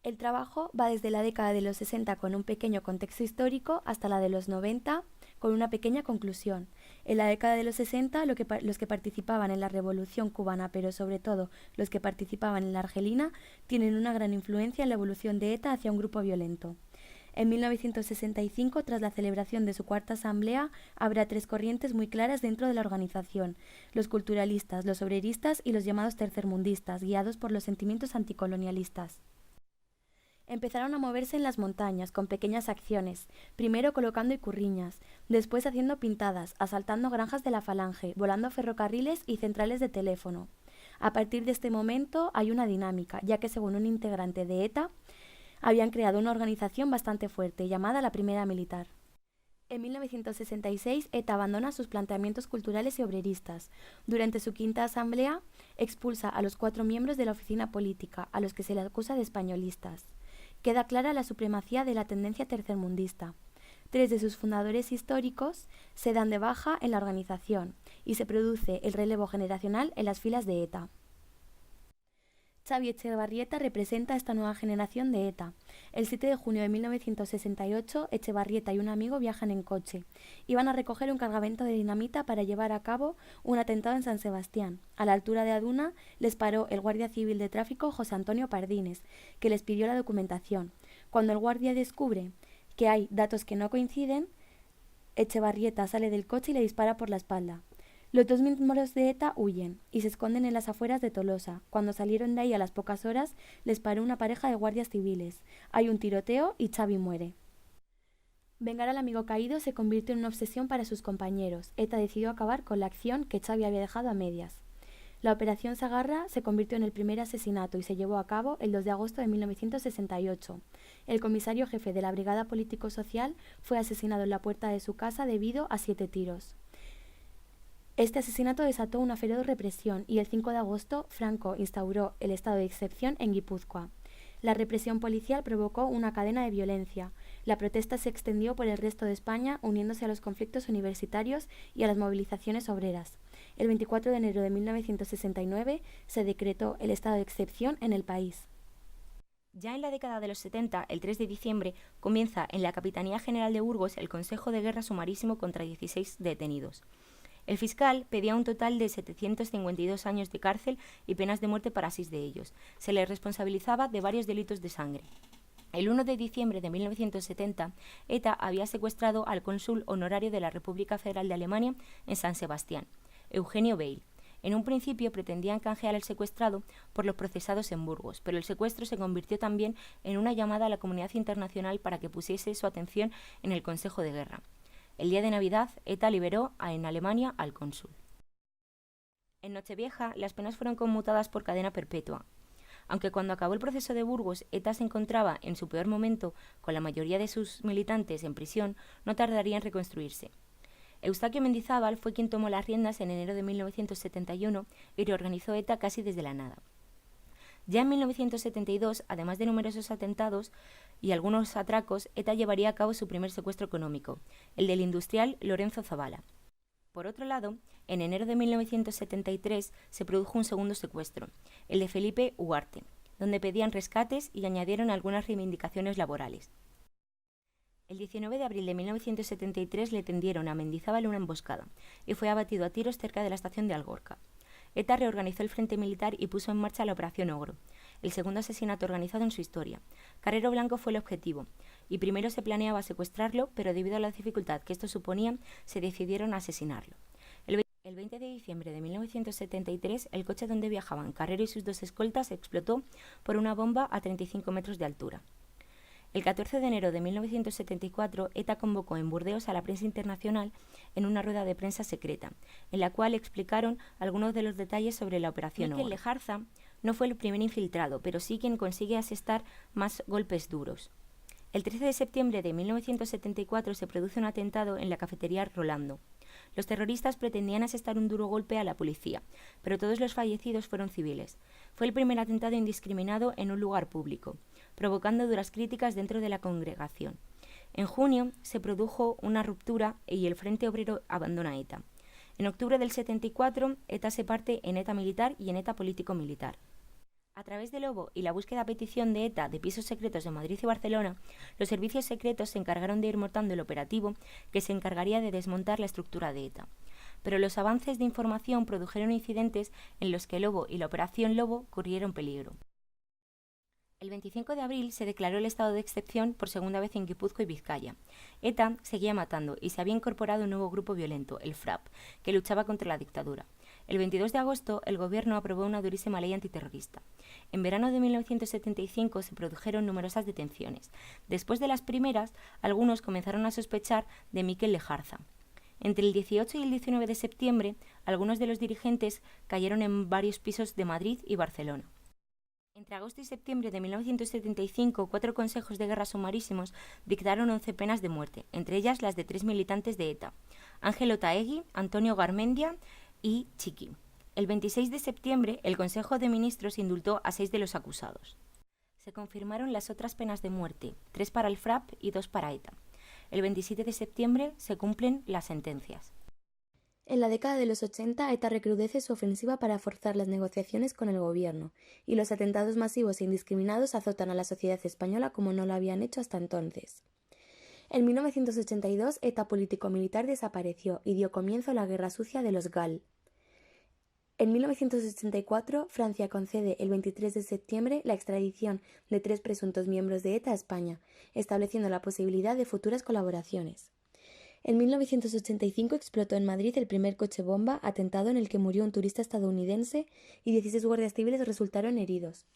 El trabajo va desde la década de los 60 con un pequeño contexto histórico hasta la de los 90 con una pequeña conclusión. En la década de los 60 los que participaban en la Revolución cubana, pero sobre todo los que participaban en la argelina, tienen una gran influencia en la evolución de ETA hacia un grupo violento. En 1965, tras la celebración de su cuarta asamblea, habrá tres corrientes muy claras dentro de la organización: los culturalistas, los obreristas y los llamados tercermundistas, guiados por los sentimientos anticolonialistas. Empezaron a moverse en las montañas, con pequeñas acciones, primero colocando icurriñas, después haciendo pintadas, asaltando granjas de la Falange, volando ferrocarriles y centrales de teléfono. A partir de este momento hay una dinámica, ya que según un integrante de ETA, habían creado una organización bastante fuerte, llamada la Primera Militar. En 1966, ETA abandona sus planteamientos culturales y obreristas. Durante su quinta asamblea, expulsa a los 4 miembros de la oficina política, a los que se le acusa de españolistas. Queda clara la supremacía de la tendencia tercermundista. 3 de sus fundadores históricos se dan de baja en la organización y se produce el relevo generacional en las filas de ETA. Xavi Etxebarrieta representa a esta nueva generación de ETA. El 7 de junio de 1968, Etxebarrieta y un amigo viajan en coche. Iban a recoger un cargamento de dinamita para llevar a cabo un atentado en San Sebastián. A la altura de Aduna les paró el guardia civil de tráfico José Antonio Pardines, que les pidió la documentación. Cuando el guardia descubre que hay datos que no coinciden, Etxebarrieta sale del coche y le dispara por la espalda. Los 2 miembros de ETA huyen y se esconden en las afueras de Tolosa. Cuando salieron de ahí a las pocas horas, les paró una pareja de guardias civiles. Hay un tiroteo y Xavi muere. Vengar al amigo caído se convirtió en una obsesión para sus compañeros. ETA decidió acabar con la acción que Xavi había dejado a medias. La Operación Sagarra se convirtió en el primer asesinato y se llevó a cabo el 2 de agosto de 1968. El comisario jefe de la Brigada Político-Social fue asesinado en la puerta de su casa debido a 7 tiros. Este asesinato desató una feroz represión y el 5 de agosto Franco instauró el estado de excepción en Guipúzcoa. La represión policial provocó una cadena de violencia. La protesta se extendió por el resto de España, uniéndose a los conflictos universitarios y a las movilizaciones obreras. El 24 de enero de 1969 se decretó el estado de excepción en el país. Ya en la década de los 70, el 3 de diciembre, comienza en la Capitanía General de Burgos el Consejo de Guerra sumarísimo contra 16 detenidos. El fiscal pedía un total de 752 años de cárcel y penas de muerte para 6 de ellos. Se les responsabilizaba de varios delitos de sangre. El 1 de diciembre de 1970, ETA había secuestrado al cónsul honorario de la República Federal de Alemania en San Sebastián, Eugenio Beil. En un principio pretendían canjear al secuestrado por los procesados en Burgos, pero el secuestro se convirtió también en una llamada a la comunidad internacional para que pusiese su atención en el Consejo de Guerra. El día de Navidad, ETA liberó en Alemania al cónsul. En Nochevieja, las penas fueron conmutadas por cadena perpetua. Aunque cuando acabó el proceso de Burgos, ETA se encontraba en su peor momento, con la mayoría de sus militantes en prisión, no tardaría en reconstruirse. Eustaquio Mendizábal fue quien tomó las riendas en enero de 1971 y reorganizó ETA casi desde la nada. Ya en 1972, además de numerosos atentados y algunos atracos, ETA llevaría a cabo su primer secuestro económico, el del industrial Lorenzo Zavala. Por otro lado, en enero de 1973 se produjo un segundo secuestro, el de Felipe Ugarte, donde pedían rescates y añadieron algunas reivindicaciones laborales. El 19 de abril de 1973 le tendieron a Mendizábal una emboscada y fue abatido a tiros cerca de la estación de Algorca. ETA reorganizó el frente militar y puso en marcha la Operación Ogro, el segundo asesinato organizado en su historia. Carrero Blanco fue el objetivo, y primero se planeaba secuestrarlo, pero debido a la dificultad que esto suponía, se decidieron a asesinarlo. El 20 de diciembre de 1973, el coche donde viajaban Carrero y sus 2 escoltas explotó por una bomba a 35 metros de altura. El 14 de enero de 1974, ETA convocó en Burdeos a la prensa internacional en una rueda de prensa secreta, en la cual explicaron algunos de los detalles sobre la operación Mikel Lejarza no fue el primer infiltrado, pero sí quien consigue asestar más golpes duros. El 13 de septiembre de 1974 se produce un atentado en la cafetería Rolando. Los terroristas pretendían asestar un duro golpe a la policía, pero todos los fallecidos fueron civiles. Fue el primer atentado indiscriminado en un lugar público, provocando duras críticas dentro de la congregación. En junio se produjo una ruptura y el Frente Obrero abandona ETA. En octubre del 74, ETA se parte en ETA militar y en ETA político-militar. A través de Lobo y la búsqueda a petición de ETA de pisos secretos de Madrid y Barcelona, los servicios secretos se encargaron de ir montando el operativo que se encargaría de desmontar la estructura de ETA. Pero los avances de información produjeron incidentes en los que Lobo y la Operación Lobo corrieron peligro. El 25 de abril se declaró el estado de excepción por segunda vez en Guipúzcoa y Vizcaya. ETA seguía matando y se había incorporado un nuevo grupo violento, el FRAP, que luchaba contra la dictadura. El 22 de agosto, el gobierno aprobó una durísima ley antiterrorista. En verano de 1975 se produjeron numerosas detenciones. Después de las primeras, algunos comenzaron a sospechar de Miquel Lejarza. Entre el 18 y el 19 de septiembre, algunos de los dirigentes cayeron en varios pisos de Madrid y Barcelona. Entre agosto y septiembre de 1975, 4 consejos de guerra sumarísimos dictaron 11 penas de muerte, entre ellas las de 3 militantes de ETA, Ángel Otaegui, Antonio Garmendia y Chiqui. El 26 de septiembre, el Consejo de Ministros indultó a 6 de los acusados. Se confirmaron las otras penas de muerte, 3 para el FRAP y 2 para ETA. El 27 de septiembre se cumplen las sentencias. En la década de los 80, ETA recrudece su ofensiva para forzar las negociaciones con el gobierno, y los atentados masivos e indiscriminados azotan a la sociedad española como no lo habían hecho hasta entonces. En 1982, ETA político-militar desapareció y dio comienzo a la Guerra Sucia de los GAL. En 1984, Francia concede el 23 de septiembre la extradición de 3 presuntos miembros de ETA a España, estableciendo la posibilidad de futuras colaboraciones. En 1985 explotó en Madrid el primer coche bomba, atentado en el que murió un turista estadounidense y 16 guardias civiles resultaron heridos.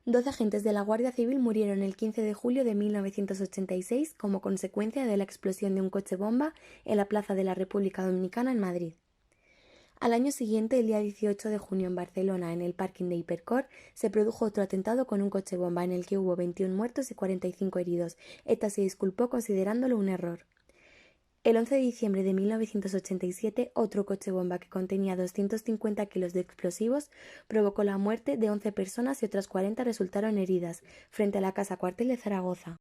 12 agentes de la Guardia Civil murieron el 15 de julio de 1986 como consecuencia de la explosión de un coche bomba en la Plaza de la República Dominicana en Madrid. Al año siguiente, el día 18 de junio en Barcelona, en el parking de Hipercor, se produjo otro atentado con un coche bomba en el que hubo 21 muertos y 45 heridos. ETA se disculpó considerándolo un error. El 11 de diciembre de 1987, otro coche bomba que contenía 250 kilos de explosivos provocó la muerte de 11 personas y otras 40 resultaron heridas, frente a la Casa Cuartel de Zaragoza.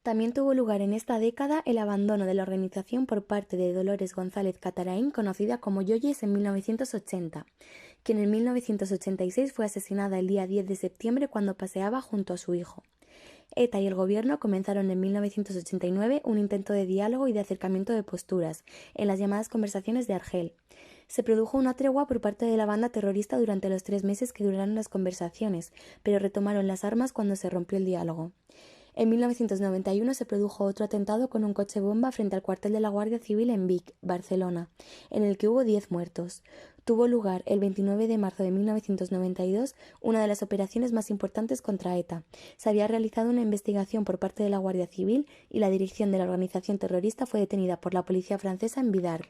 También tuvo lugar en esta década el abandono de la organización por parte de Dolores González Catarain, conocida como Yoyes en 1980, quien en 1986 fue asesinada el día 10 de septiembre cuando paseaba junto a su hijo. ETA y el gobierno comenzaron en 1989 un intento de diálogo y de acercamiento de posturas, en las llamadas conversaciones de Argel. Se produjo una tregua por parte de la banda terrorista durante los 3 meses que duraron las conversaciones, pero retomaron las armas cuando se rompió el diálogo. En 1991 se produjo otro atentado con un coche bomba frente al cuartel de la Guardia Civil en Vic, Barcelona, en el que hubo 10 muertos. Tuvo lugar el 29 de marzo de 1992 una de las operaciones más importantes contra ETA. Se había realizado una investigación por parte de la Guardia Civil y la dirección de la organización terrorista fue detenida por la policía francesa en Bidart.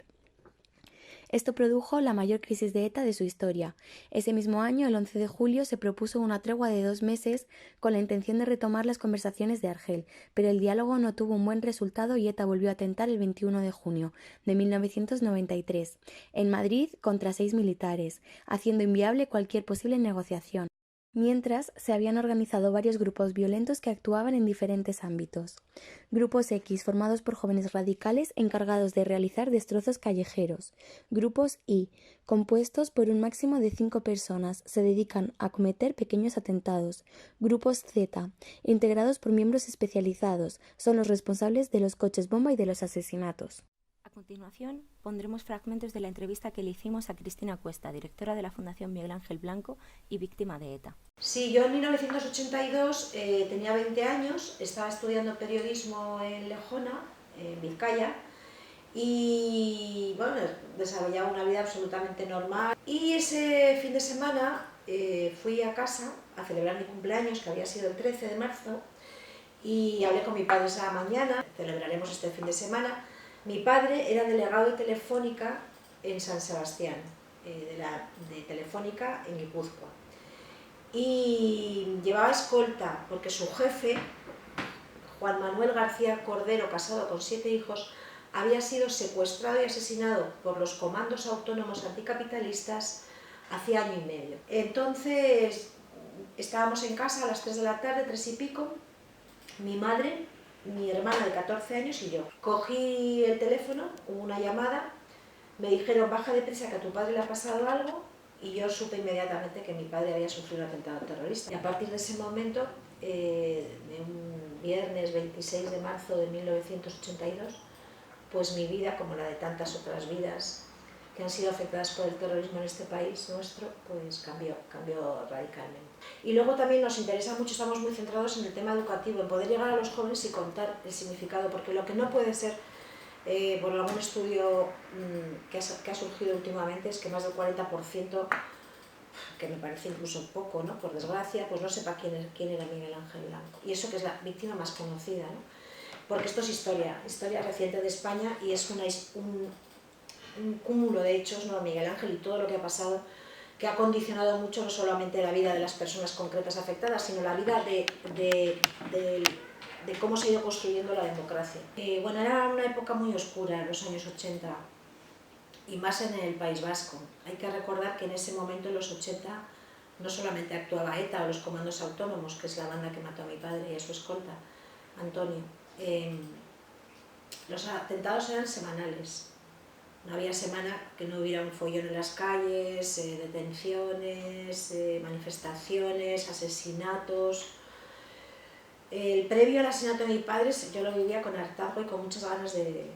Esto produjo la mayor crisis de ETA de su historia. Ese mismo año, el 11 de julio, se propuso una tregua de 2 meses con la intención de retomar las conversaciones de Argel, pero el diálogo no tuvo un buen resultado y ETA volvió a atentar el 21 de junio de 1993 en Madrid contra 6 militares, haciendo inviable cualquier posible negociación. Mientras, se habían organizado varios grupos violentos que actuaban en diferentes ámbitos. Grupos X formados por jóvenes radicales encargados de realizar destrozos callejeros. Grupos Y, compuestos por un máximo de 5 personas, se dedican a cometer pequeños atentados. Grupos Z, integrados por miembros especializados, son los responsables de los coches bomba y de los asesinatos. A continuación, pondremos fragmentos de la entrevista que le hicimos a Cristina Cuesta, directora de la Fundación Miguel Ángel Blanco y víctima de ETA. Sí, yo en 1982 tenía 20 años, estaba estudiando periodismo en Lejona, en Vizcaya, y bueno, desarrollaba una vida absolutamente normal. Y ese fin de semana fui a casa a celebrar mi cumpleaños, que había sido el 13 de marzo, y hablé con mi padre esa mañana, celebraremos este fin de semana. Mi padre era delegado de Telefónica en San Sebastián, de Telefónica en Guipúzcoa. Y llevaba escolta porque su jefe, Juan Manuel García Cordero, casado con 7 hijos, había sido secuestrado y asesinado por los comandos autónomos anticapitalistas hacía año y medio. Entonces estábamos en casa a las 3 de la tarde, 3 y pico, mi madre, mi hermana de 14 años y yo. Cogí el teléfono, hubo una llamada, me dijeron baja deprisa que a tu padre le ha pasado algo y yo supe inmediatamente que mi padre había sufrido un atentado terrorista. Y a partir de ese momento, un viernes 26 de marzo de 1982, pues mi vida, como la de tantas otras vidas que han sido afectadas por el terrorismo en este país nuestro, pues cambió radicalmente. Y luego también nos interesa mucho, estamos muy centrados en el tema educativo, en poder llegar a los jóvenes y contar el significado, porque lo que no puede ser, por algún estudio que ha surgido últimamente, es que más del 40%, que me parece incluso poco, ¿no?, por desgracia, pues no sepa quién era Miguel Ángel Blanco. Y eso que es la víctima más conocida, ¿no? Porque esto es historia reciente de España, y es un cúmulo de hechos, ¿no?, Miguel Ángel y todo lo que ha pasado, que ha condicionado mucho no solamente la vida de las personas concretas afectadas, sino la vida de cómo se ha ido construyendo la democracia. Bueno, era una época muy oscura, los años 80, y más en el País Vasco. Hay que recordar que en ese momento, en los 80, no solamente actuaba ETA o los comandos autónomos, que es la banda que mató a mi padre y a su escolta, Antonio. Los atentados eran semanales. No había semana que no hubiera un follón en las calles, detenciones, manifestaciones, asesinatos. El previo al asesinato de mi padre yo lo vivía con hartazgo y con muchas ganas de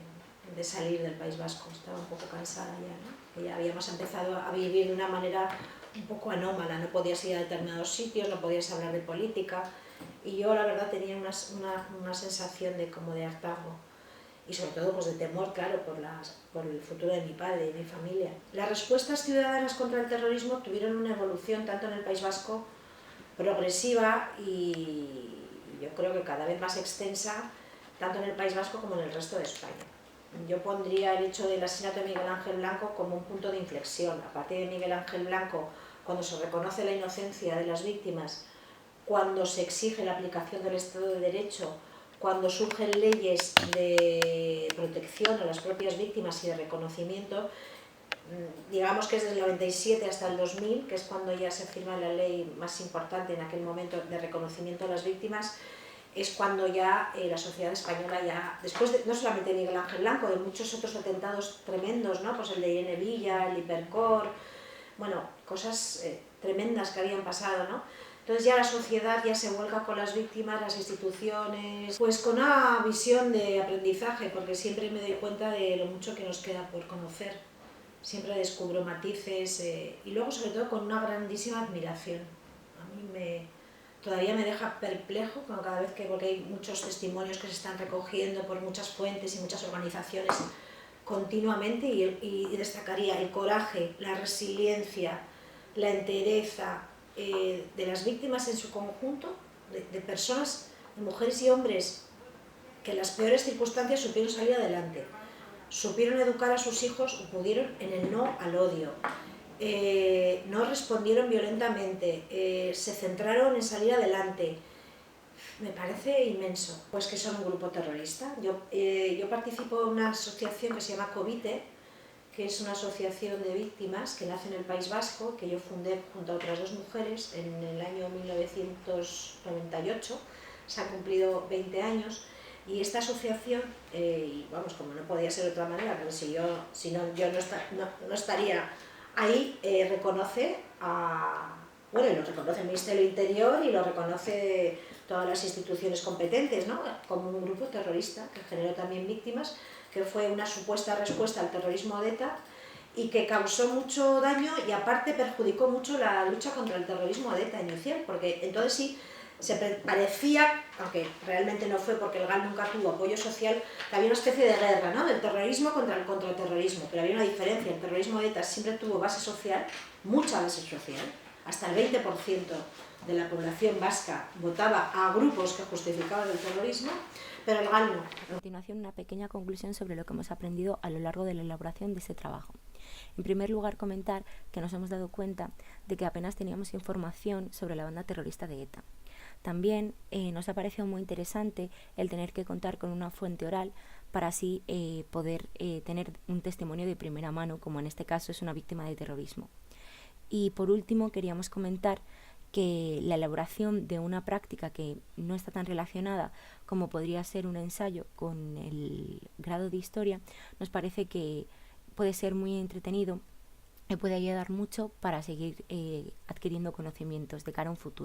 salir del País Vasco. Estaba un poco cansada ya, ¿no? Que ya habíamos empezado a vivir de una manera un poco anómala, no podías ir a determinados sitios, no podías hablar de política, y yo la verdad tenía una sensación como de hartazgo. Y sobre todo pues de temor, claro, por el futuro de mi padre y de mi familia. Las respuestas ciudadanas contra el terrorismo tuvieron una evolución tanto en el País Vasco progresiva y yo creo que cada vez más extensa, tanto en el País Vasco como en el resto de España. Yo pondría el hecho del asesinato de Miguel Ángel Blanco como un punto de inflexión. A partir de Miguel Ángel Blanco, cuando se reconoce la inocencia de las víctimas, cuando se exige la aplicación del Estado de Derecho, cuando surgen leyes de protección a las propias víctimas y de reconocimiento, digamos que es desde el 97 hasta el 2000, que es cuando ya se firma la ley más importante en aquel momento de reconocimiento a las víctimas, es cuando ya la sociedad española, ya después de, no solamente de Miguel Ángel Blanco, de muchos otros atentados tremendos, ¿no?, pues el de Irene Villa, el Hipercor, bueno, cosas tremendas que habían pasado, ¿no? Entonces ya la sociedad ya se vuelca con las víctimas, las instituciones, pues con una visión de aprendizaje, porque siempre me doy cuenta de lo mucho que nos queda por conocer. Siempre descubro matices y luego sobre todo con una grandísima admiración. A mí todavía me deja perplejo cada vez porque hay muchos testimonios que se están recogiendo por muchas fuentes y muchas organizaciones continuamente, y destacaría el coraje, la resiliencia, la entereza, de las víctimas en su conjunto, de personas, de mujeres y hombres que en las peores circunstancias supieron salir adelante, supieron educar a sus hijos, pudieron en el no al odio, no respondieron violentamente, se centraron en salir adelante. Me parece inmenso. Pues que son un grupo terrorista. Yo participo en una asociación que se llama COVITE, que es una asociación de víctimas que nace en el País Vasco, que yo fundé junto a otras dos mujeres en el año 1998, se han cumplido 20 años, y esta asociación, y vamos, como no podía ser de otra manera, porque si no no estaría ahí, reconoce bueno, y lo reconoce el Ministerio del Interior y lo reconoce todas las instituciones competentes, ¿no?, como un grupo terrorista que generó también víctimas, que fue una supuesta respuesta al terrorismo de ETA y que causó mucho daño y aparte perjudicó mucho la lucha contra el terrorismo de ETA inicial, porque entonces sí se parecía, aunque realmente no fue porque el GAL nunca tuvo apoyo social, que había una especie de guerra, ¿no?, del terrorismo contra el contraterrorismo, pero había una diferencia. El terrorismo de ETA siempre tuvo base social, mucha base social, hasta el 20% de la población vasca votaba a grupos que justificaban el terrorismo, pero el GAL no. A continuación, una pequeña conclusión sobre lo que hemos aprendido a lo largo de la elaboración de ese trabajo. En primer lugar, comentar que nos hemos dado cuenta de que apenas teníamos información sobre la banda terrorista de ETA. También nos ha parecido muy interesante el tener que contar con una fuente oral para así poder tener un testimonio de primera mano, como en este caso es una víctima de terrorismo. Y por último, queríamos comentar que la elaboración de una práctica que no está tan relacionada como podría ser un ensayo con el grado de historia, nos parece que puede ser muy entretenido me puede ayudar mucho para seguir adquiriendo conocimientos de cara a un futuro.